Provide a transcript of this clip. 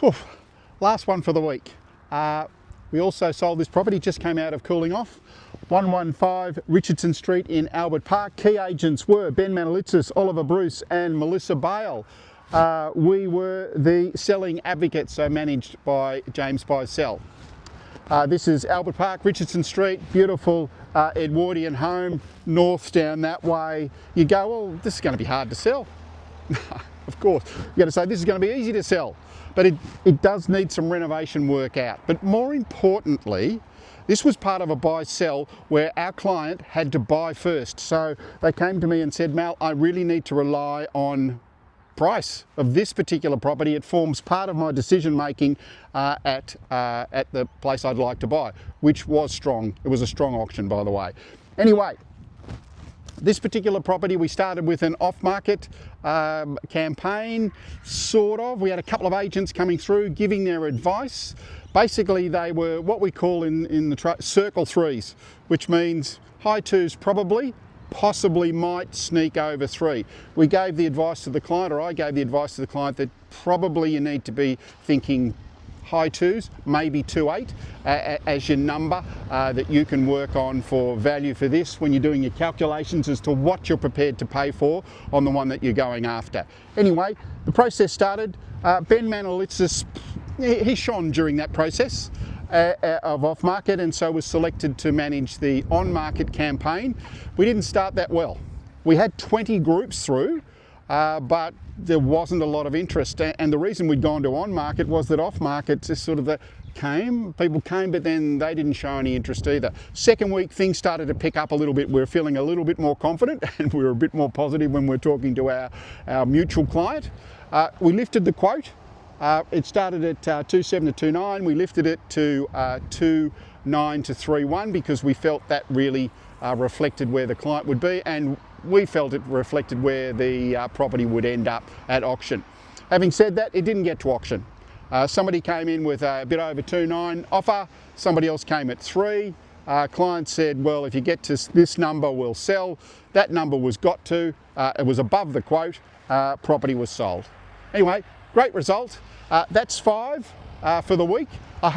Whew, last one for the week. We also sold this property, just came out of cooling off. 115 Richardson Street in Albert Park. Key agents were Ben Manalitsis, Oliver Bruce and Melissa Bale. We were the selling advocates, so managed by James Bicell. This is Albert Park, Richardson Street, beautiful Edwardian home, north down that way. You go, well, this is going to be hard to sell. Of course, you've got to say this is going to be easy to sell, but it does need some renovation work out. But more importantly, this was part of a buy-sell where our client had to buy first. So they came to me and said, Mal, I really need to rely on price of this particular property. It forms part of my decision making at the place I'd like to buy, which was strong. It was a strong auction, by the way. Anyway, this particular property, we started with an off-market campaign, sort of. We had a couple of agents coming through giving their advice. Basically, they were what we call in the circle threes, which means high twos probably, possibly might sneak over three. We gave the advice to the client, or I gave the advice to the client, that probably you need to be thinking high twos, maybe 2.8 as your number that you can work on for value for this when you're doing your calculations as to what you're prepared to pay for on the one that you're going after. Anyway, the process started. Ben Manalitsis, he shone during that process of off-market, and so was selected to manage the on-market campaign. We didn't start that well. We had 20 groups through, but there wasn't a lot of interest. And the reason we'd gone to on-market was that off-market just sort of people came, but then they didn't show any interest either. Second week, things started to pick up a little bit. We were feeling a little bit more confident, and we were a bit more positive when we were talking to our mutual client. We lifted the quote. It started at 2.7 to 2.9. We lifted it to 2.9 to 3.1 because we felt that really reflected where the client would be, and we felt it reflected where the property would end up at auction. Having said that, it didn't get to auction. Somebody came in with a bit over 2.9 offer. Somebody else came at 3. Client said, well, if you get to this number, we'll sell. That number was got to. It was above the quote. Property was sold. Anyway, great result. That's 5 for the week.